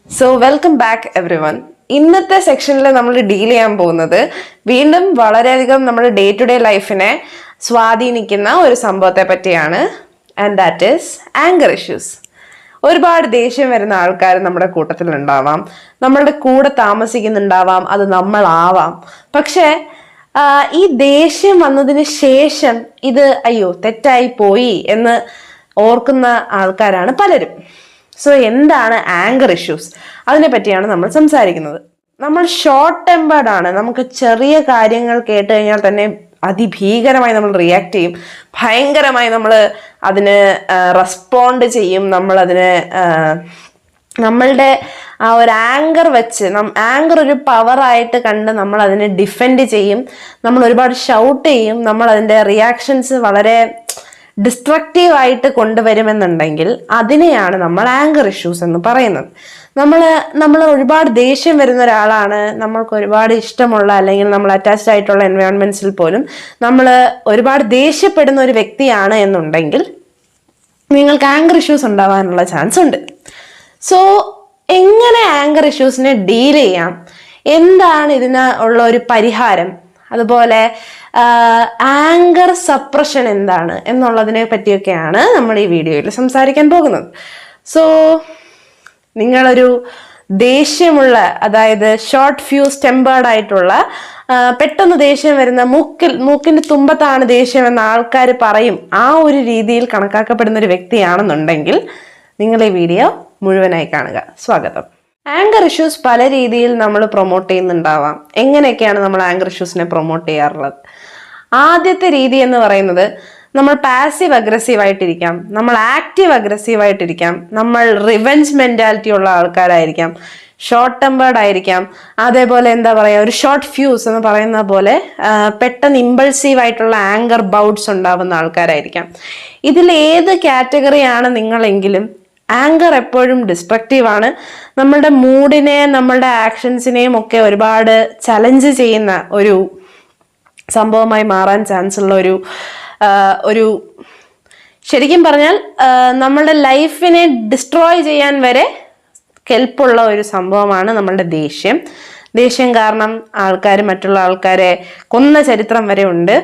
So welcome back every one. ഇന്നത്തെ സെക്ഷനിൽ നമ്മൾ ഡീൽ ചെയ്യാൻ പോകുന്നത് വീണ്ടും വളരെയധികം നമ്മുടെ ഡേ ടു ഡേ ലൈഫിനെ സ്വാധീനിക്കുന്ന ഒരു സംഭവത്തെ പറ്റിയാണ്. And that is anchor issues. ഒരുപാട് ദേഷ്യം വരുന്ന ആൾക്കാർ നമ്മുടെ കൂട്ടത്തിൽ ഉണ്ടാവാം, നമ്മളുടെ കൂടെ താമസിക്കുന്നുണ്ടാവാം, അത് നമ്മളാവാം. പക്ഷേ ഈ ദേഷ്യം വന്നതിന് ശേഷം ഇത് അയ്യോ തെറ്റായി പോയി എന്ന് ഓർക്കുന്ന ആൾക്കാരാണ് പലരും. സോ എന്താണ് ആങ്കർ ഇഷ്യൂസ്? അതിനെ പറ്റിയാണ് നമ്മൾ സംസാരിക്കുന്നത്. നമ്മൾ ഷോർട്ട് ടെമ്പേർഡ് ആണ്. നമുക്ക് ചെറിയ കാര്യങ്ങൾ കേട്ട് കഴിഞ്ഞാൽ തന്നെ അതിഭീകരമായി നമ്മൾ റിയാക്ട് ചെയ്യും, ഭയങ്കരമായി നമ്മൾ അതിന് റെസ്പോണ്ട് ചെയ്യും. നമ്മളുടെ ആ ഒരു ആങ്കർ വെച്ച് ആങ്കർ ഒരു പവറായിട്ട് കണ്ട് നമ്മൾ അതിനെ ഡിഫെൻഡ് ചെയ്യും, നമ്മൾ ഒരുപാട് ഷൗട്ട് ചെയ്യും, നമ്മൾ അതിൻ്റെ റിയാക്ഷൻസ് വളരെ ഡിസ്ട്രക്റ്റീവ് ആയിട്ട് കൊണ്ടുവരുമെന്നുണ്ടെങ്കിൽ അതിനെയാണ് നമ്മൾ ആങ്കർ ഇഷ്യൂസ് എന്ന് പറയുന്നത്. നമ്മൾ ഒരുപാട് ദേഷ്യം വരുന്ന ഒരാളാണ്, നമ്മൾക്ക് ഒരുപാട് ഇഷ്ടമുള്ള അല്ലെങ്കിൽ നമ്മൾ അറ്റാച്ച്ഡ് ആയിട്ടുള്ള എൻവയോൺമെന്റ്സിൽ പോലും നമ്മൾ ഒരുപാട് ദേഷ്യപ്പെടുന്ന ഒരു വ്യക്തിയാണ് എന്നുണ്ടെങ്കിൽ നിങ്ങൾക്ക് ആങ്കർ ഇഷ്യൂസ് ഉണ്ടാവാനുള്ള ചാൻസ് ഉണ്ട്. സോ എങ്ങനെ ആങ്കർ ഇഷ്യൂസിനെ ഡീൽ ചെയ്യാം, എന്താണ് ഇതിന് ഉള്ള ഒരു പരിഹാരം, അതുപോലെ ആങ്കർ സപ്രഷൻ എന്താണ് എന്നുള്ളതിനെ പറ്റിയൊക്കെയാണ് നമ്മൾ ഈ വീഡിയോയിൽ സംസാരിക്കാൻ പോകുന്നത്. സോ നിങ്ങളൊരു ദേഷ്യമുള്ള, അതായത് ഷോർട്ട് ഫ്യൂസ് ടെമ്പേർഡ് ആയിട്ടുള്ള, പെട്ടെന്ന് ദേഷ്യം വരുന്ന, മൂക്കിന്റെ തുമ്പത്താണ് ദേഷ്യം എന്ന ആൾക്കാർ പറയും, ആ ഒരു രീതിയിൽ കണക്കാക്കപ്പെടുന്ന ഒരു വ്യക്തിയാണെന്നുണ്ടെങ്കിൽ നിങ്ങൾ ഈ വീഡിയോ മുഴുവനായി കാണുക. സ്വാഗതം. ആങ്കർ ഇഷ്യൂസ് പല രീതിയിൽ നമ്മൾ പ്രൊമോട്ട് ചെയ്യുന്നുണ്ടാവാം. എങ്ങനെയൊക്കെയാണ് നമ്മൾ ആങ്കർ ഇഷ്യൂസിനെ പ്രൊമോട്ട് ചെയ്യാറുള്ളത്? ആദ്യത്തെ രീതി എന്ന് പറയുന്നത് നമ്മൾ പാസീവ് അഗ്രസീവ് ആയിട്ടിരിക്കാം, നമ്മൾ ആക്റ്റീവ് അഗ്രസീവ് ആയിട്ടിരിക്കാം, നമ്മൾ റിവെഞ്ച് മെന്റാലിറ്റി ഉള്ള ആൾക്കാരായിരിക്കാം, ഷോർട്ട് ടെമ്പേർഡ് ആയിരിക്കാം, അതേപോലെ എന്താ പറയുക, ഒരു ഷോർട്ട് ഫ്യൂസ് എന്ന് പറയുന്ന പോലെ പെട്ടെന്ന് ഇമ്പൾസീവ് ആയിട്ടുള്ള ആങ്കർ ബൗട്ട്സ് ഉണ്ടാവുന്ന ആൾക്കാരായിരിക്കാം. ഇതിൽ ഏത് കാറ്റഗറിയാണ് നിങ്ങളെങ്കിലും ആങ്കർ എപ്പോഴും ഡിസ്ട്രക്റ്റീവ് ആണ്. നമ്മളുടെ മൂഡിനെ, നമ്മളുടെ ആക്ഷൻസിനെയും ഒക്കെ ഒരുപാട് ചലഞ്ച് ചെയ്യുന്ന ഒരു സംഭവമായി മാറാൻ ചാൻസ് ഉള്ള ഒരു ശരിക്കും പറഞ്ഞാൽ നമ്മളുടെ ലൈഫിനെ ഡിസ്ട്രോയ് ചെയ്യാൻ വരെ കെൽപ്പുള്ള ഒരു സംഭവമാണ് നമ്മളുടെ ദേഷ്യം കാരണം മറ്റുള്ള ആൾക്കാരെ കൊന്ന ചരിത്രം വരെ ഉണ്ട്.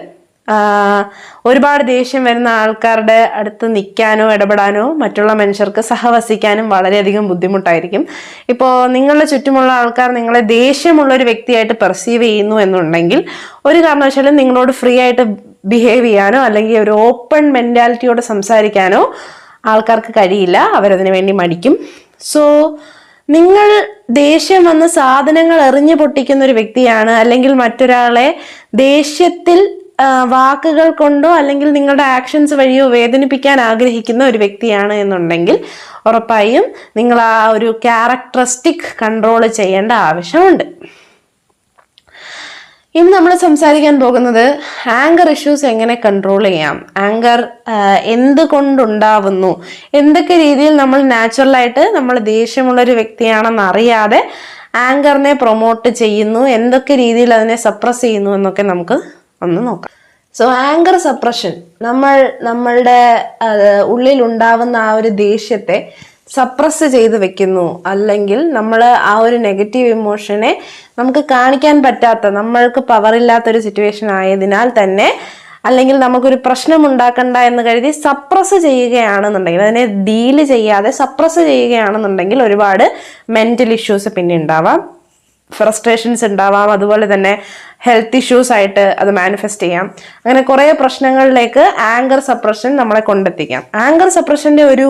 ഒരുപാട് ദേഷ്യം വരുന്ന ആൾക്കാരുടെ അടുത്ത് നിൽക്കാനോ ഇടപെടാനോ മറ്റുള്ള മനുഷ്യർക്ക് സഹവസിക്കാനും വളരെയധികം ബുദ്ധിമുട്ടായിരിക്കും. ഇപ്പോൾ നിങ്ങളുടെ ചുറ്റുമുള്ള ആൾക്കാർ നിങ്ങളെ ദേഷ്യമുള്ള ഒരു വ്യക്തിയായിട്ട് പെർസീവ് ചെയ്യുന്നു എന്നുണ്ടെങ്കിൽ ഒരു കാരണവശാലും നിങ്ങളോട് ഫ്രീ ആയിട്ട് ബിഹേവ് ചെയ്യാനോ അല്ലെങ്കിൽ ഒരു ഓപ്പൺ മെന്റാലിറ്റിയോട് സംസാരിക്കാനോ ആൾക്കാർക്ക് കഴിയില്ല. അവരതിനു വേണ്ടി മടിക്കും. സോ നിങ്ങൾ ദേഷ്യം വന്ന് സാധനങ്ങൾ എറിഞ്ഞു പൊട്ടിക്കുന്ന ഒരു വ്യക്തിയാണ്, അല്ലെങ്കിൽ മറ്റൊരാളെ ദേഷ്യത്തിൽ വാക്കുകൾ കൊണ്ടോ അല്ലെങ്കിൽ നിങ്ങളുടെ ആക്ഷൻസ് വഴിയോ വേദനിപ്പിക്കാൻ ആഗ്രഹിക്കുന്ന ഒരു വ്യക്തിയാണ് എന്നുണ്ടെങ്കിൽ ഉറപ്പായും നിങ്ങൾ ആ ഒരു ക്യാരക്ടറിസ്റ്റിക് കൺട്രോൾ ചെയ്യേണ്ട ആവശ്യമുണ്ട്. ഇന്ന് നമ്മൾ സംസാരിക്കാൻ പോകുന്നത് ആങ്കർ ഇഷ്യൂസ് എങ്ങനെ കൺട്രോൾ ചെയ്യാം, ആങ്കർ എന്തുകൊണ്ടുണ്ടാവുന്നു, എന്തൊക്കെ രീതിയിൽ നമ്മൾ നാച്ചുറലായിട്ട് നമ്മൾ ദേഷ്യമുള്ളൊരു വ്യക്തിയാണെന്ന് അറിയാതെ ആങ്കറിനെ പ്രൊമോട്ട് ചെയ്യുന്നു, എന്തൊക്കെ രീതിയിൽ അതിനെ സപ്രസ് ചെയ്യുന്നു എന്നൊക്കെ നമുക്ക് ഒന്ന് നോക്കാം. സോ ആങ്കർ സപ്രഷൻ, നമ്മളുടെ ഉള്ളിൽ ഉണ്ടാവുന്ന ആ ഒരു ദേഷ്യത്തെ സപ്രസ് ചെയ്ത് വെക്കുന്നു, അല്ലെങ്കിൽ നമ്മൾ ആ ഒരു നെഗറ്റീവ് ഇമോഷനെ നമുക്ക് കാണിക്കാൻ പറ്റാത്ത, നമ്മൾക്ക് പവറില്ലാത്തൊരു സിറ്റുവേഷൻ ആയതിനാൽ തന്നെ, അല്ലെങ്കിൽ നമുക്കൊരു പ്രശ്നം ഉണ്ടാക്കണ്ട എന്ന് കരുതി സപ്രസ് ചെയ്യുകയാണെന്നുണ്ടെങ്കിൽ, അതിനെ ഡീല് ചെയ്യാതെ സപ്രസ് ചെയ്യുകയാണെന്നുണ്ടെങ്കിൽ ഒരുപാട് മെന്റൽ ഇഷ്യൂസ് പിന്നെ ഉണ്ടാവാം, ഫ്രസ്ട്രേഷൻസ് ഉണ്ടാവാം, അതുപോലെ തന്നെ ഹെൽത്ത് ഇഷ്യൂസ് ആയിട്ട് അത് മാനിഫെസ്റ്റ് ചെയ്യാം. അങ്ങനെ കുറേ പ്രശ്നങ്ങളിലേക്ക് ആങ്കർ സപ്രഷൻ നമ്മളെ കൊണ്ടെത്തിക്കാം. ആങ്കർ സപ്രഷന്റെ ഒരു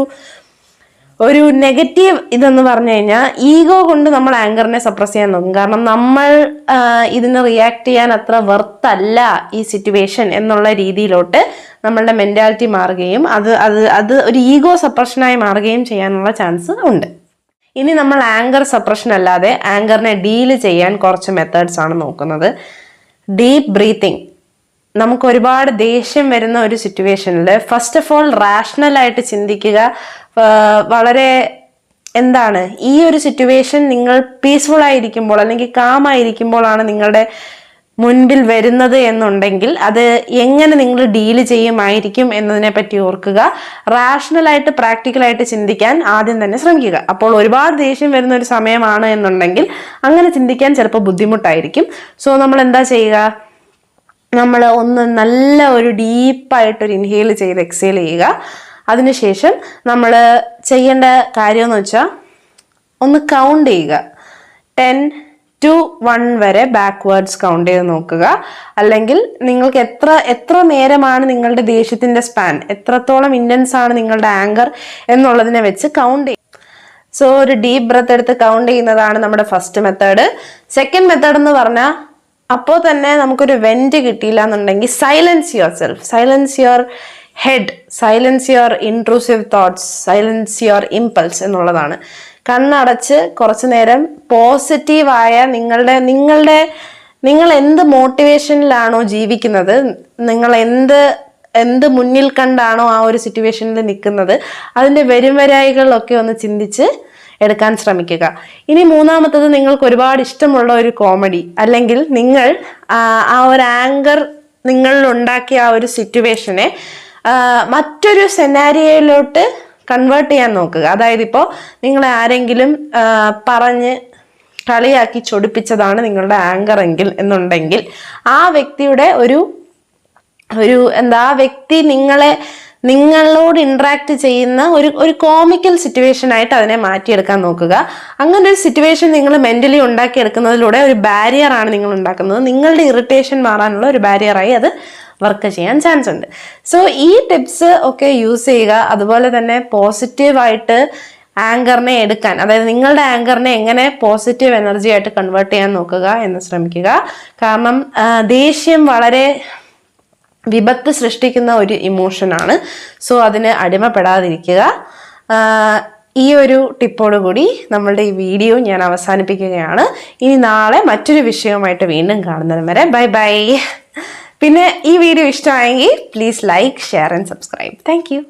നെഗറ്റീവ് ഇതെന്ന് പറഞ്ഞു കഴിഞ്ഞാൽ, ഈഗോ കൊണ്ട് നമ്മൾ ആങ്കറിനെ സപ്രസ് ചെയ്യാൻ നോക്കും. കാരണം നമ്മൾ ഇതിന് റിയാക്ട് ചെയ്യാൻ അത്ര വെർത്തല്ല ഈ സിറ്റുവേഷൻ എന്നുള്ള രീതിയിലോട്ട് നമ്മളുടെ മെന്റാലിറ്റി മാറുകയും അത് ഒരു ഈഗോ സപ്രഷനായി മാറുകയും ചെയ്യാനുള്ള ചാൻസ് ഉണ്ട്. ഇനി നമ്മൾ ആങ്കർ സപ്രഷൻ അല്ലാതെ ആങ്കറിനെ ഡീല് ചെയ്യാൻ കുറച്ച് മെത്തേഡ്സ് ആണ് നോക്കുന്നത്. Deep breathing. നമുക്ക് ഒരുപാട് ദേഷ്യം വരുന്ന ഒരു സിറ്റുവേഷനിൽ ഫസ്റ്റ് ഓഫ് ഓൾ റാഷണൽ ആയിട്ട് ചിന്തിക്കുക. വളരെ ഈ ഒരു സിറ്റുവേഷൻ നിങ്ങൾ പീസ്ഫുൾ ആയിരിക്കുമ്പോൾ അല്ലെങ്കിൽ കാം ആയിരിക്കുമ്പോഴാണ് നിങ്ങളുടെ മുൻപിൽ വരുന്നത് എന്നുണ്ടെങ്കിൽ അത് എങ്ങനെ നിങ്ങൾ ഡീല് ചെയ്യുമായിരിക്കും എന്നതിനെ പറ്റി ഓർക്കുക. റാഷണലായിട്ട് പ്രാക്ടിക്കലായിട്ട് ചിന്തിക്കാൻ ആദ്യം തന്നെ ശ്രമിക്കുക. അപ്പോൾ ഒരുപാട് ദേഷ്യം വരുന്ന ഒരു സമയമാണ് എന്നുണ്ടെങ്കിൽ അങ്ങനെ ചിന്തിക്കാൻ ചിലപ്പോൾ ബുദ്ധിമുട്ടായിരിക്കും. സോ നമ്മൾ എന്താ ചെയ്യുക, നമ്മൾ ഒന്ന് നല്ല ഒരു ഡീപ്പായിട്ടൊരു ഇൻഹേൽ ചെയ്ത് എക്സേൽ ചെയ്യുക. അതിനുശേഷം നമ്മൾ ചെയ്യേണ്ട കാര്യം എന്ന് വെച്ചാൽ ഒന്ന് കൗണ്ട് ചെയ്യുക. 10 to 1 വരെ ബാക്ക്വേർഡ്സ് കൗണ്ട് ചെയ്ത് നോക്കുക. അല്ലെങ്കിൽ നിങ്ങൾക്ക് എത്ര നേരമാണ് നിങ്ങളുടെ ദേഷ്യത്തിന്റെ സ്പാൻ, എത്രത്തോളം ഇന്റൻസ് ആണ് നിങ്ങളുടെ ആങ്കർ എന്നുള്ളതിനെ വെച്ച് കൗണ്ട് ചെയ്യും. സോ ഒരു ഡീപ്പ് ബ്രത്ത് എടുത്ത് കൗണ്ട് ചെയ്യുന്നതാണ് നമ്മുടെ ഫസ്റ്റ് മെത്തേഡ്. സെക്കൻഡ് മെത്തേഡ് എന്ന് പറഞ്ഞാൽ അപ്പോൾ തന്നെ നമുക്കൊരു വെന്റ് കിട്ടിയില്ല എന്നുണ്ടെങ്കിൽ silence your self, silence your head, silence your intrusive thoughts, silence your impulse എന്നുള്ളതാണ്. കണ്ണടച്ച് കുറച്ചു നേരം പോസിറ്റീവായ നിങ്ങൾ എന്ത് മോട്ടിവേഷനിലാണോ ജീവിക്കുന്നത്, നിങ്ങൾ എന്ത് മുന്നിൽ കണ്ടാണോ ആ ഒരു സിറ്റുവേഷനിൽ നിൽക്കുന്നത്, അതിൻ്റെ വരുംവരായികളൊക്കെ ഒന്ന് ചിന്തിച്ച് എടുക്കാൻ ശ്രമിക്കുക. ഇനി മൂന്നാമത്തത്, നിങ്ങൾക്ക് ഒരുപാട് ഇഷ്ടമുള്ള ഒരു കോമഡി, അല്ലെങ്കിൽ നിങ്ങൾ ആ ഒരു ആങ്കർ നിങ്ങളിൽ ഉണ്ടാക്കിയ ആ ഒരു സിറ്റുവേഷനെ മറ്റൊരു സെനാരിയോയിലോട്ട് കൺവേർട്ട് ചെയ്യാൻ നോക്കുക. അതായത് ഇപ്പോൾ നിങ്ങളെ ആരെങ്കിലും പറഞ്ഞ് കളിയാക്കി ചൊടിപ്പിച്ചതാണ് നിങ്ങളുടെ ആങ്കർ എന്നുണ്ടെങ്കിൽ ആ വ്യക്തിയുടെ ആ വ്യക്തി നിങ്ങളോട് ഇന്ററാക്ട് ചെയ്യുന്ന ഒരു കോമിക്കൽ സിറ്റുവേഷൻ ആയിട്ട് അതിനെ മാറ്റിയെടുക്കാൻ നോക്കുക. അങ്ങനെ ഒരു സിറ്റുവേഷൻ നിങ്ങൾ മെന്റലി ഉണ്ടാക്കിയെടുക്കുന്നതിലൂടെ ഒരു ബാരിയറാണ് നിങ്ങൾ ഉണ്ടാക്കുന്നത്. നിങ്ങളുടെ ഇറിറ്റേഷൻ മാറാനുള്ള ഒരു ബാരിയറായി അത് വർക്ക് ചെയ്യാൻ ചാൻസ് ഉണ്ട്. സോ ഈ ടിപ്സ് ഒക്കെ യൂസ് ചെയ്യുക. അതുപോലെ തന്നെ പോസിറ്റീവായിട്ട് ആങ്കറിനെ എടുക്കാൻ, അതായത് നിങ്ങളുടെ ആങ്കറിനെ എങ്ങനെ പോസിറ്റീവ് എനർജി ആയിട്ട് കൺവേർട്ട് ചെയ്യാൻ നോക്കുക എന്ന് ശ്രമിക്കുക. കാരണം ദേഷ്യം വളരെ വിപത്ത് സൃഷ്ടിക്കുന്ന ഒരു ഇമോഷനാണ്. സോ അതിന് അടിമപ്പെടാതിരിക്കുക. ഈ ഒരു ടിപ്പോട് കൂടി നമ്മളുടെ ഈ വീഡിയോ ഞാൻ അവസാനിപ്പിക്കുകയാണ്. ഇനി നാളെ മറ്റൊരു വിഷയവുമായിട്ട് വീണ്ടും കാണുന്നത് വരെ ബൈ ബൈ. പിന്നെ ഈ വീഡിയോ ഇഷ്ടമായെങ്കിൽ please like, share and subscribe. Thank you.